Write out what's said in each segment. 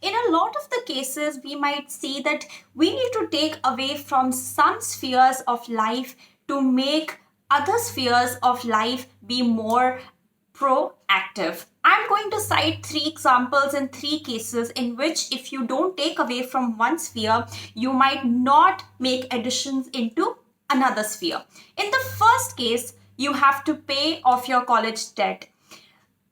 In a lot of the cases, we might see that we need to take away from some spheres of life to make other spheres of life be more proactive. I'm going to cite three examples and three cases in which, if you don't take away from one sphere, you might not make additions into another sphere. In the first case, you have to pay off your college debt.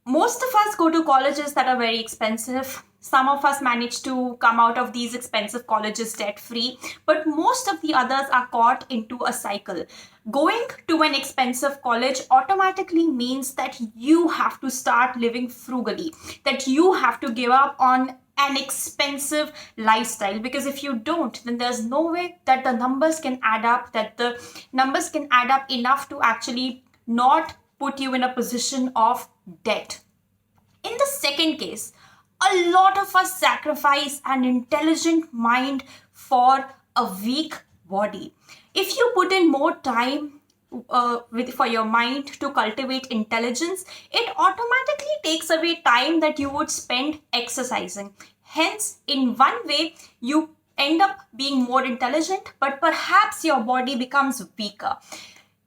Most of us go to colleges that are very expensive. Some of us manage to come out of these expensive colleges debt free, but most of the others are caught into a cycle. Going to an expensive college automatically means that you have to start living frugally, that you have to give up on an expensive lifestyle, because if you don't, then there's no way that the numbers can add up, that the numbers can add up enough to actually not put you in a position of debt. In the second case, a lot of us sacrifice an intelligent mind for a weak body. If you put in more time for your mind to cultivate intelligence, it automatically takes away time that you would spend exercising. Hence, in one way, you end up being more intelligent, but perhaps your body becomes weaker.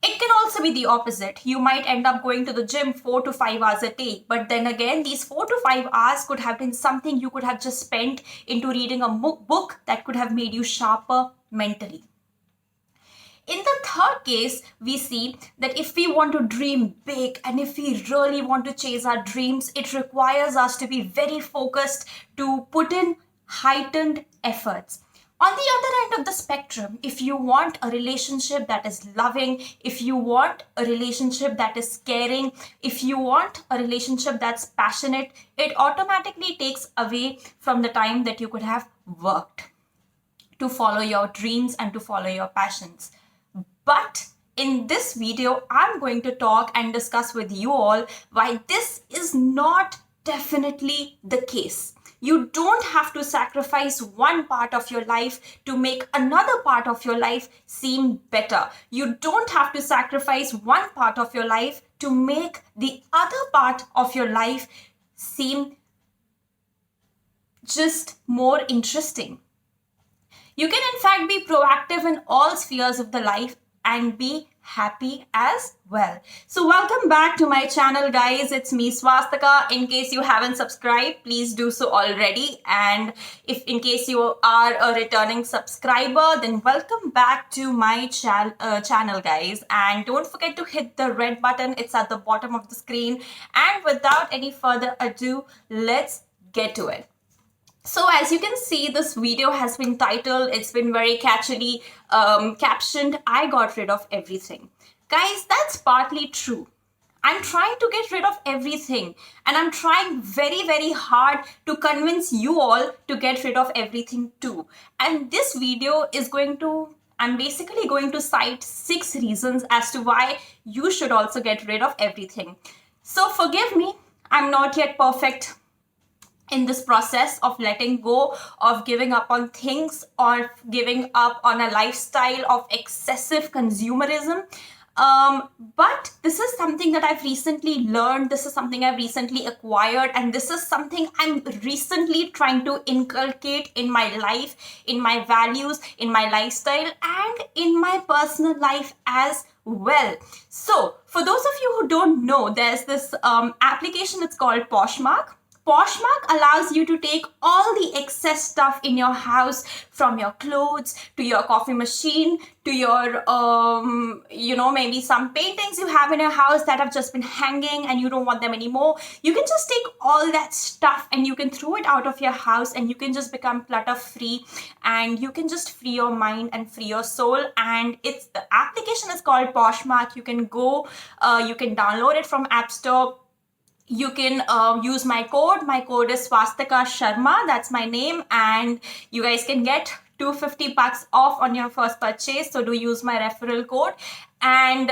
It can also be the opposite. You might end up going to the gym 4 to 5 hours a day, but then again, these 4 to 5 hours could have been something you could have just spent into reading a book that could have made you sharper mentally. In the third case, we see that if we want to dream big and if we really want to chase our dreams, it requires us to be very focused, to put in heightened efforts. On the other end of the spectrum, if you want a relationship that is loving, if you want a relationship that is caring, if you want a relationship that's passionate, it automatically takes away from the time that you could have worked to follow your dreams and to follow your passions. But in this video, I'm going to talk and discuss with you all why this is not definitely the case. You don't have to sacrifice one part of your life to make another part of your life seem better. You don't have to sacrifice one part of your life to make the other part of your life seem just more interesting. You can in fact be proactive in all spheres of the life and be happy as well. So welcome back to my channel, guys. It's me, Swastika. In case you haven't subscribed, please do so already. And if in case you are a returning subscriber, then welcome back to my channel, guys. And don't forget to hit the red button. It's at the bottom of the screen. And without any further ado, let's get to it. So as you can see, this video has been titled, it's been very catchily captioned, I got rid of everything. Guys, that's partly true. I'm trying to get rid of everything, and I'm trying very, very hard to convince you all to get rid of everything too. And this video is I'm basically going to cite 6 reasons as to why you should also get rid of everything. So forgive me, I'm not yet perfect in this process of letting go, of giving up on things, or giving up on a lifestyle of excessive consumerism. But this is something that I've recently learned, this is something I've recently acquired, and this is something I'm recently trying to inculcate in my life, in my values, in my lifestyle, and in my personal life as well. So for those of you who don't know, there's this application, it's called PoshMark. PoshMark allows you to take all the excess stuff in your house, from your clothes to your coffee machine to your, maybe some paintings you have in your house that have just been hanging and you don't want them anymore. You can just take all that stuff and you can throw it out of your house and you can just become clutter free, and you can just free your mind and free your soul. And the application is called PoshMark. You can go, you can download it from App Store. You can use my code. My code is SWASTIKASHARMA. That's my name. And you guys can get $250 off on your first purchase. So do use my referral code. And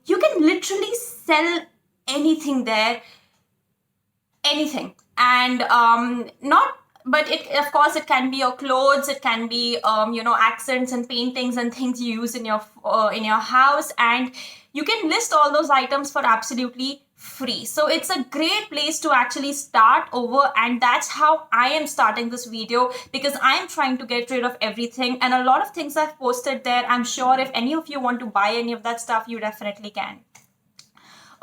you can literally sell anything there. Anything. And but of course, it can be your clothes, it can be, accents and paintings and things you use in your house. And you can list all those items for absolutely free. So it's a great place to actually start over, and that's how I am starting this video, because I'm trying to get rid of everything, and a lot of things I've posted there. I'm sure if any of you want to buy any of that stuff, you definitely can.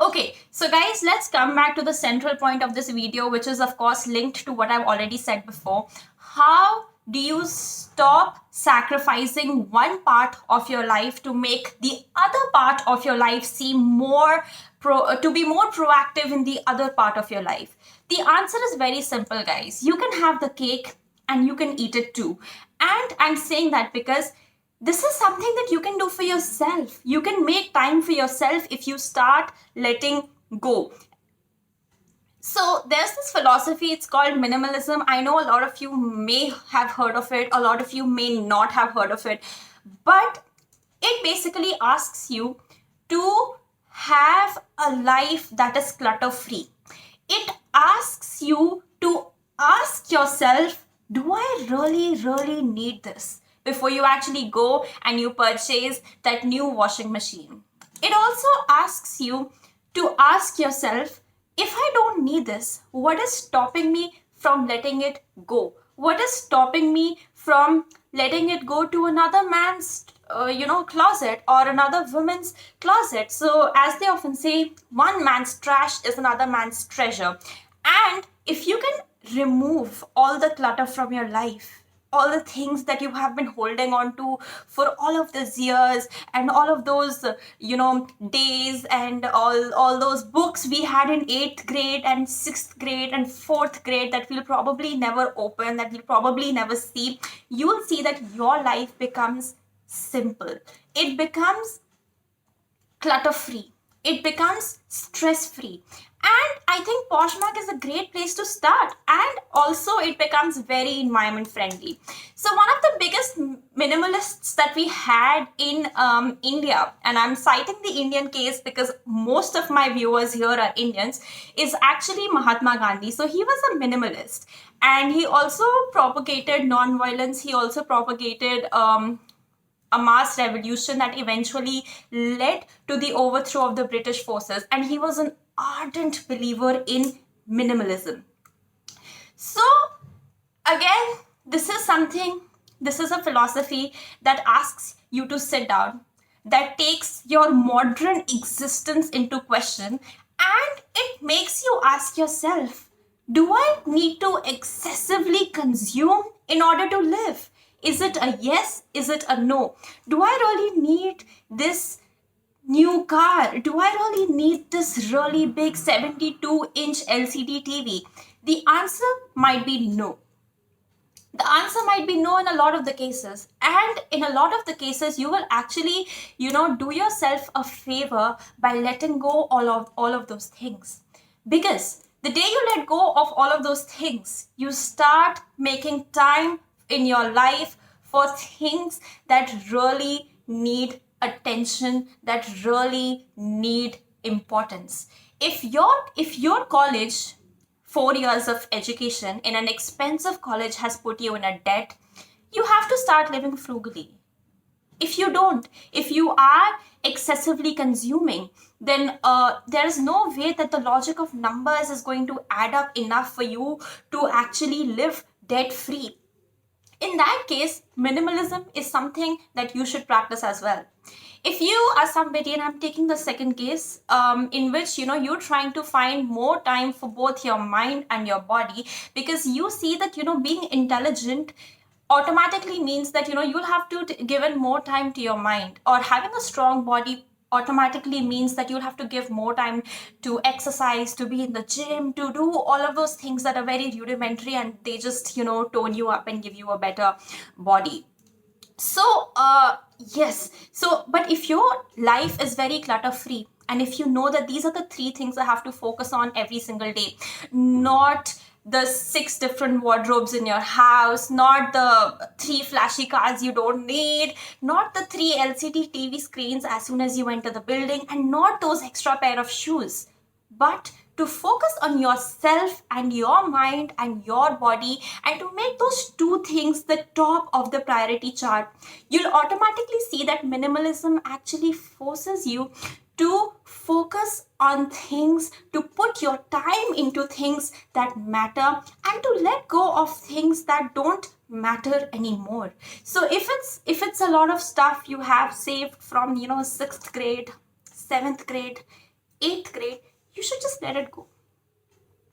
Okay, so guys, let's come back to the central point of this video, which is of course linked to what I've already said before. How do you stop sacrificing one part of your life to make the other part of your life seem more to be more proactive in the other part of your life? The answer is very simple, guys. You can have the cake and you can eat it too. And I'm saying that because this is something that you can do for yourself. You can make time for yourself if you start letting go. So there's this philosophy, it's called minimalism. I know a lot of you may have heard of it, a lot of you may not have heard of it, but it basically asks you to have a life that is clutter free. It asks you to ask yourself, do I really need this? Before you actually go and you purchase that new washing machine. It also asks you to ask yourself, if I don't need this, what is stopping me from letting it go? What is stopping me from letting it go to another man's closet or another woman's closet? So as they often say, one man's trash is another man's treasure. And if you can remove all the clutter from your life, all the things that you have been holding on to for all of these years, and all of those days, and all those books we had in 8th grade and 6th grade and 4th grade that we'll probably never open, that we'll probably never see, you'll see that your life becomes simple. It becomes clutter free. It becomes stress free. And I think PoshMark is a great place to start. And also it becomes very environment friendly. So one of the biggest minimalists that we had in India, and I'm citing the Indian case because most of my viewers here are Indians, is actually Mahatma Gandhi. So he was a minimalist, and he also propagated non-violence. He also propagated a mass revolution that eventually led to the overthrow of the British forces. And he was an ardent believer in minimalism. So again, this is a philosophy that asks you to sit down, that takes your modern existence into question, and it makes you ask yourself, do I need to excessively consume in order to live? Is it a yes? Is it a no? Do I really need this new car? Do I really need this really big 72-inch LCD TV? The answer might be no. The answer might be no in a lot of the cases. And in a lot of the cases, you will actually, do yourself a favor by letting go all of those things. Because the day you let go of all of those things, you start making time in your life for things that really need attention, that really need importance. If your college, 4 years of education in an expensive college, has put you in a debt, you have to start living frugally. If you are excessively consuming, then there is no way that the logic of numbers is going to add up enough for you to actually live debt free. In that case, minimalism is something that you should practice as well. If you are somebody, and I'm taking the second case, in which you're trying to find more time for both your mind and your body, because you see that being intelligent automatically means that you'll have to give in more time to your mind, or having a strong body automatically means that you'll have to give more time to exercise, to be in the gym, to do all of those things that are very rudimentary, and they just tone you up and give you a better body. So yes, but if your life is very clutter free, and if you know that these are the 3 things I have to focus on every single day, not the 6 different wardrobes in your house, not the 3 flashy cars you don't need, not the 3 LCD TV screens as soon as you enter the building, and not those extra pair of shoes, but to focus on yourself and your mind and your body, and to make those 2 things the top of the priority chart, you'll automatically see that minimalism actually forces you to focus on things, to put your time into things that matter, and to let go of things that don't matter anymore. So if it's a lot of stuff you have saved from 6th grade, 7th grade, 8th grade, you should just let it go.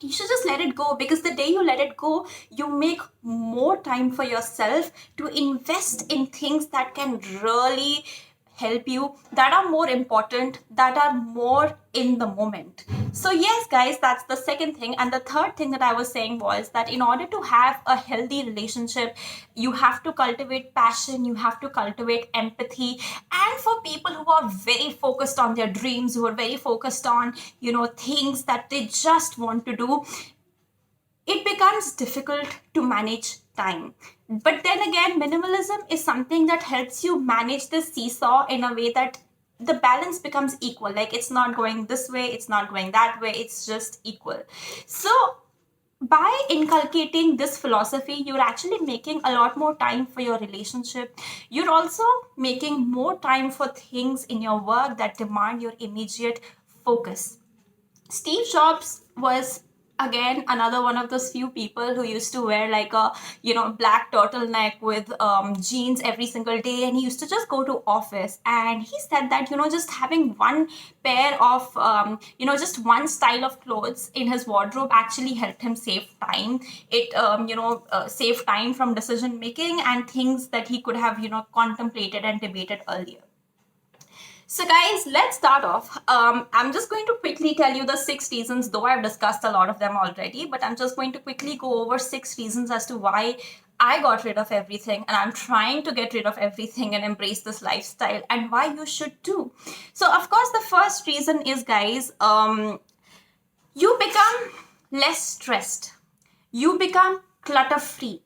You should just let it go, because the day you let it go, you make more time for yourself to invest in things that can really help you, that are more important, that are more in the moment. So yes guys, that's the second thing. And the third thing that I was saying was that in order to have a healthy relationship, you have to cultivate passion, you have to cultivate empathy. And for people who are very focused on their dreams, who are very focused on things that they just want to do, it becomes difficult to manage time. But then again, minimalism is something that helps you manage the seesaw in a way that the balance becomes equal. Like, it's not going this way, it's not going that way, it's just equal. So by inculcating this philosophy, you're actually making a lot more time for your relationship. You're also making more time for things in your work that demand your immediate focus. Steve Jobs was again another one of those few people who used to wear like a black turtleneck with jeans every single day, and he used to just go to office. And he said that just having one pair of just one style of clothes in his wardrobe actually helped him save time. It saved time from decision making and things that he could have contemplated and debated earlier. So guys, let's start off. I'm just going to quickly tell you the 6 reasons, though I've discussed a lot of them already, but I'm just going to quickly go over 6 reasons as to why I got rid of everything, and I'm trying to get rid of everything and embrace this lifestyle, and why you should too. So of course, the first reason is, guys, you become less stressed. You become clutter free,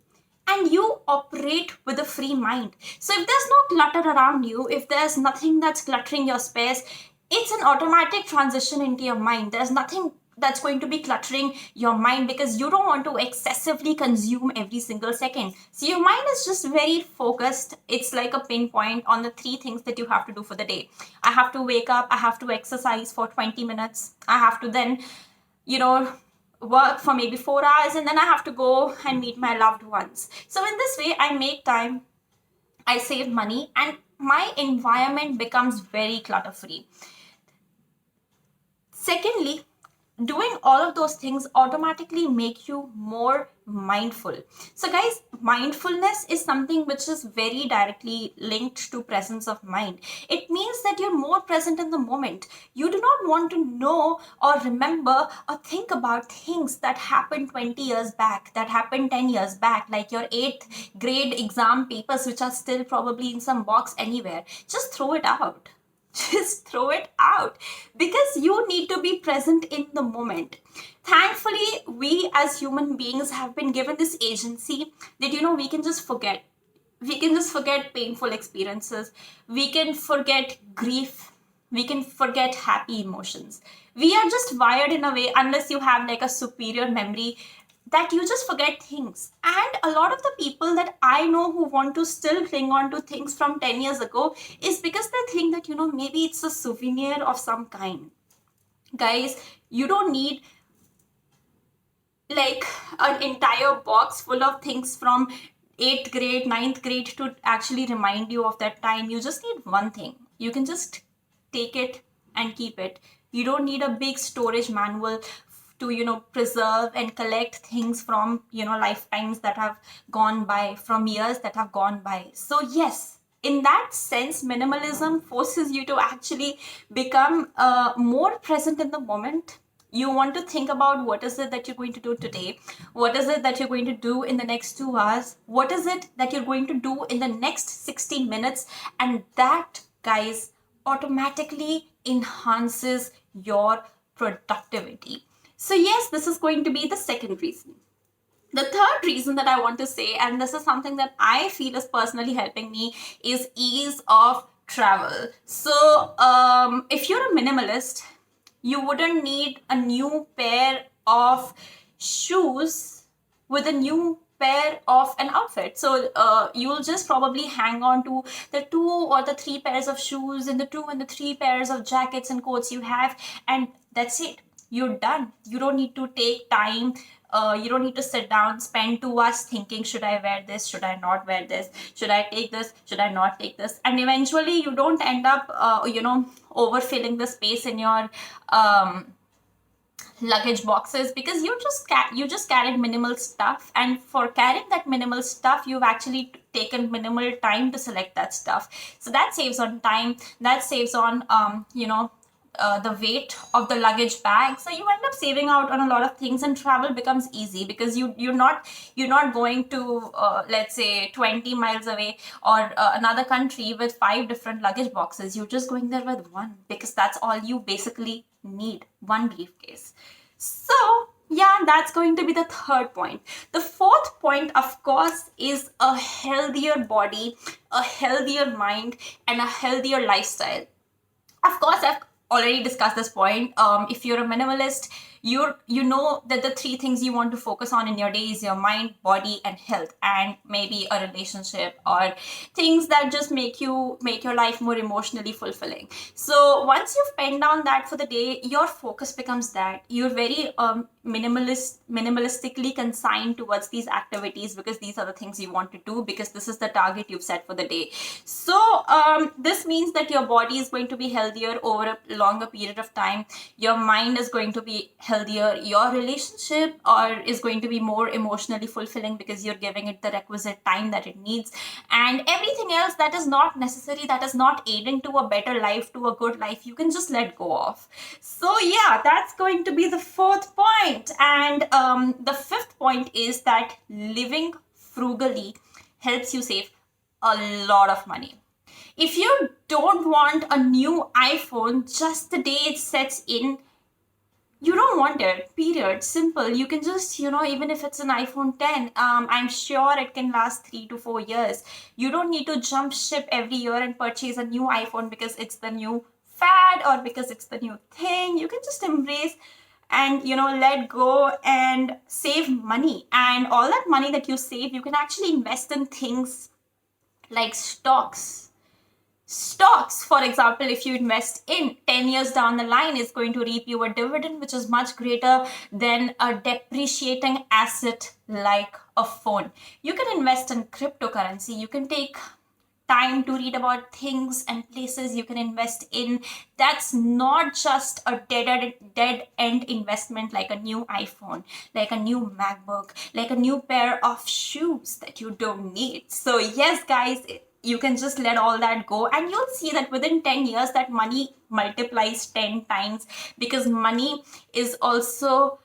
and you operate with a free mind. So if there's no clutter around you, if there's nothing that's cluttering your space, it's an automatic transition into your mind. There's nothing that's going to be cluttering your mind, because you don't want to excessively consume every single second. So your mind is just very focused. It's like a pinpoint on the 3 things that you have to do for the day. I have to wake up, I have to exercise for 20 minutes, I have to then work for maybe 4 hours, and then I have to go and meet my loved ones. So in this way, I make time, I save money, and my environment becomes very clutter free. Secondly, doing all of those things automatically make you more mindful. So guys, mindfulness is something which is very directly linked to presence of mind. It means that you're more present in the moment. You do not want to know or remember or think about things that happened 20 years back, that happened 10 years back, like your 8th grade exam papers, which are still probably in some box anywhere. Just throw it out. Just throw it out, because you need to be present in the moment. Thankfully, we as human beings have been given this agency that we can just forget. We can just forget painful experiences. We can forget grief. We can forget happy emotions. We are just wired in a way, unless you have like a superior memory, that you just forget things. And a lot of the people that I know who want to still cling on to things from 10 years ago is because they think that maybe it's a souvenir of some kind. Guys, you don't need like an entire box full of things from 8th grade, 9th grade to actually remind you of that time. You just need one thing. You can just take it and keep it. You don't need a big storage manual to preserve and collect things from lifetimes that have gone by, from years that have gone by. So yes, in that sense, minimalism forces you to actually become more present in the moment. You want to think about what is it that you're going to do today, what is it that you're going to do in the next 2 hours, what is it that you're going to do in the next 60 minutes, and that, guys, automatically enhances your productivity. So yes, this is going to be the second reason. The third reason that I want to say, and this is something that I feel is personally helping me, is ease of travel. So if you're a minimalist, you wouldn't need a new pair of shoes with a new pair of an outfit. So you'll just probably hang on to the 2 or 3 pairs of shoes and the 2 and 3 pairs of jackets and coats you have, and that's it. You're done. You don't need to take time. You don't need to sit down, spend 2 hours thinking, should I wear this? Should I not wear this? Should I take this? Should I not take this? And eventually you don't end up, overfilling the space in your luggage boxes, because you just carried minimal stuff, and for carrying that minimal stuff you've actually taken minimal time to select that stuff. So that saves on time, that saves on the weight of the luggage bag. So you end up saving out on a lot of things, and travel becomes easy because you're not going to let's say 20 miles away or another country with 5 different luggage boxes. You're just going there with one, because that's all you basically need, one briefcase. So yeah, that's going to be the third point. The fourth point, of course, is a healthier body, a healthier mind, and a healthier lifestyle. Of course, I've already discussed this point. If you're a minimalist, you know that the 3 things you want to focus on in your day is your mind, body, and health, and maybe a relationship or things that just make your life more emotionally fulfilling. So once you've penned down that for the day, your focus becomes that. You're very minimalistically consigned towards these activities, because these are the things you want to do, because this is the target you've set for the day. So this means that your body is going to be healthier over a longer period of time. Your mind is going to be healthier. Your relationship is going to be more emotionally fulfilling, because you're giving it the requisite time that it needs. And everything else that is not necessary, that is not aiding to a better life, to a good life, you can just let go of. So yeah, that's going to be the fourth point. And the fifth point is that living frugally helps you save a lot of money. If you don't want a new iPhone just the day it sets in, you don't want it, period. Simple. You can just, even if it's an iPhone 10, I'm sure it can last 3 to 4 years. You don't need to jump ship every year and purchase a new iPhone because it's the new fad or because it's the new thing. You can just embrace and let go and save money. And all that money that you save, you can actually invest in things like stocks. Stocks, for example, if you invest in 10 years down the line, is going to reap you a dividend which is much greater than a depreciating asset like a phone. You can invest in cryptocurrency. You can take time to read about things and places you can invest in. That's not just a dead end investment like a new iPhone, like a new MacBook, like a new pair of shoes that you don't need. So yes, guys, you can just let all that go, and you'll see that within 10 years that money multiplies 10 times, because money is also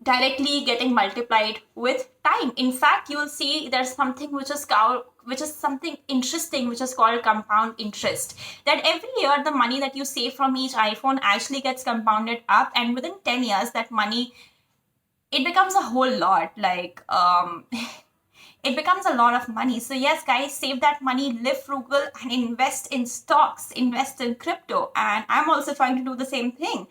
directly getting multiplied with time. In fact, you'll see there's something which is something interesting, which is called compound interest. That every year the money that you save from each iPhone actually gets compounded up, and within 10 years that money, it becomes a whole lot. Like it becomes a lot of money. So yes, guys, save that money, live frugal, and invest in stocks, invest in crypto. And I'm also trying to do the same thing.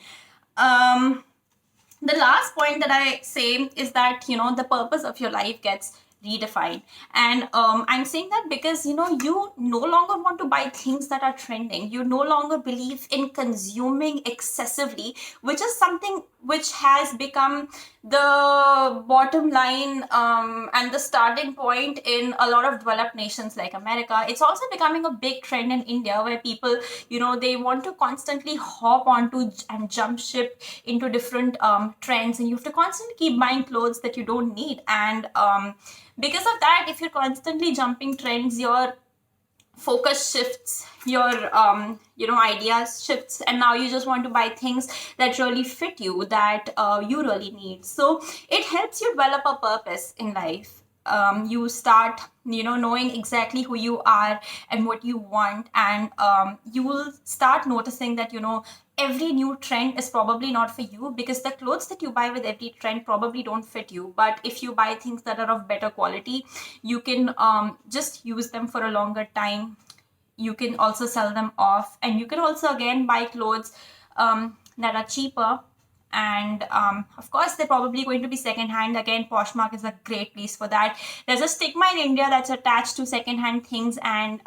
The last point that I say is that, the purpose of your life gets redefined. And I'm saying that because, you no longer want to buy things that are trending. You no longer believe in consuming excessively, which is something which has become the bottom line and the starting point in a lot of developed nations like America. It's also becoming a big trend in India, where people, they want to constantly hop onto and jump ship into different trends, and you have to constantly keep buying clothes that you don't need. And because of that, if you're constantly jumping trends, your focus shifts, your ideas shifts, and now you just want to buy things that really fit you, that you really need. So it helps you develop a purpose in life. You start knowing exactly who you are and what you want, and you will start noticing that every new trend is probably not for you, because the clothes that you buy with every trend probably don't fit you. But if you buy things that are of better quality, you can just use them for a longer time. You can also sell them off, and you can also again buy clothes that are cheaper and of course they're probably going to be secondhand. Again, PoshMark is a great place for that. There's a stigma in India that's attached to secondhand things, and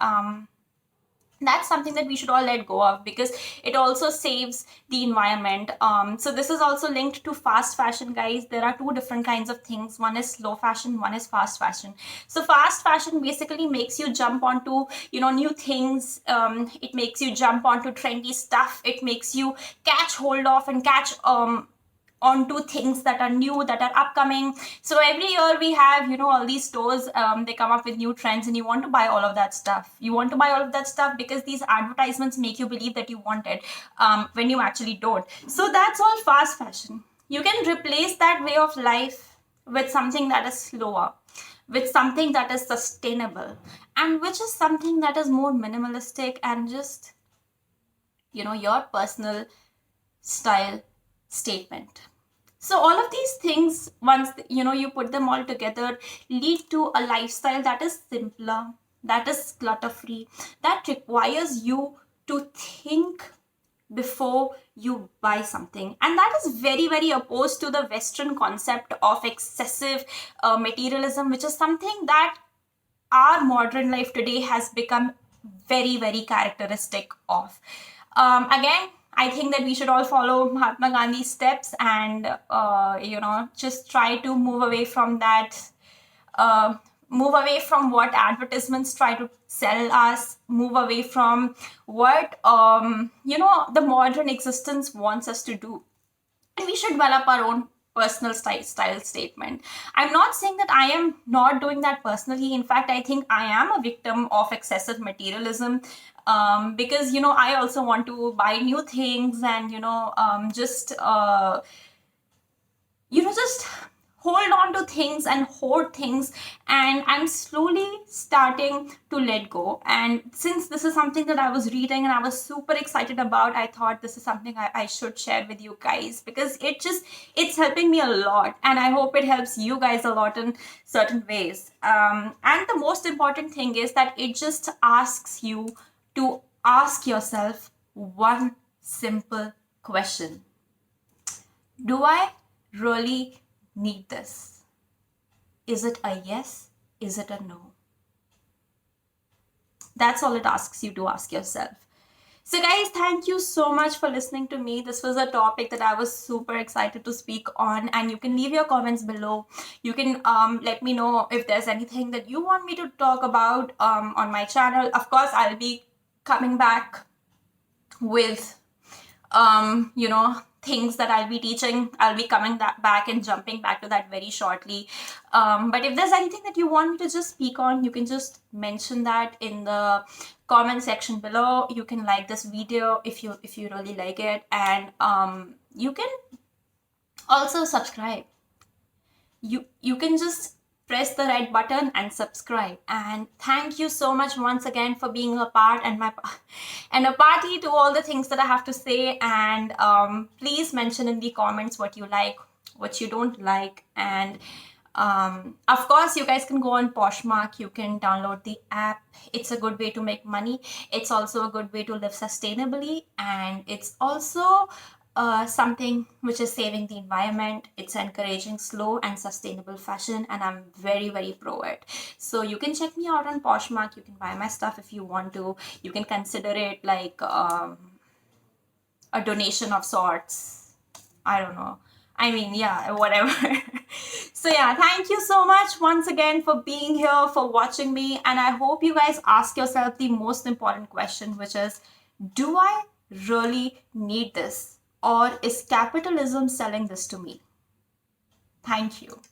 that's something that we should all let go of, because it also saves the environment. So this is also linked to fast fashion, guys. There are two different kinds of things. One is slow fashion, one is fast fashion. So fast fashion basically makes you jump onto, new things. It makes you jump onto trendy stuff. It makes you catch hold of and catch onto things that are new, that are upcoming. So every year we have, all these stores, they come up with new trends, and you want to buy all of that stuff. You want to buy all of that stuff because these advertisements make you believe that you want it, when you actually don't. So that's all fast fashion. You can replace that way of life with something that is slower, with something that is sustainable, and which is something that is more minimalistic and just, your personal style statement. So all of these things, once you put them all together, lead to a lifestyle that is simpler, that is clutter free, that requires you to think before you buy something. And that is very, very opposed to the Western concept of excessive materialism, which is something that our modern life today has become very, very characteristic of. Again, I think that we should all follow Mahatma Gandhi's steps, and just try to move away from that, move away from what advertisements try to sell us, move away from what the modern existence wants us to do. And we should develop our own personal style statement. I'm not saying that I am not doing that personally. In fact, I think I am a victim of excessive materialism, because I also want to buy new things, and just just hold on to things and hoard things. And I'm slowly starting to let go. And since this is something that I was reading and I was super excited about, I thought this is something I should share with you guys, because it's helping me a lot, and I hope it helps you guys a lot in certain ways. And the most important thing is that it just asks you to ask yourself one simple question: do I really need this? Is it a yes? Is it a no? That's all it asks you to ask yourself. So guys, thank you so much for listening to me. This was a topic that I was super excited to speak on, and you can leave your comments below. You can let me know if there's anything that you want me to talk about on my channel. Of course, I'll be coming back with things that I'll be teaching. I'll be coming back and jumping back to that very shortly. But if there's anything that you want me to just speak on, you can just mention that in the comment section below. You can like this video if you really like it, and you can also subscribe. You can just press the red button and subscribe. And thank you so much once again for being a part and a party to all the things that I have to say. And please mention in the comments what you like, what you don't like. And of course, you guys can go on PoshMark. You can download the app. It's a good way to make money. It's also a good way to live sustainably, and it's also something which is saving the environment. It's encouraging slow and sustainable fashion, and I'm very, very pro it. So you can check me out on PoshMark. You can buy my stuff if you want to. You can consider it like a donation of sorts. I don't know. I mean, yeah, whatever. So yeah, thank you so much once again for being here, for watching me. And I hope you guys ask yourself the most important question, which is, do I really need this? Or is capitalism selling this to me? Thank you.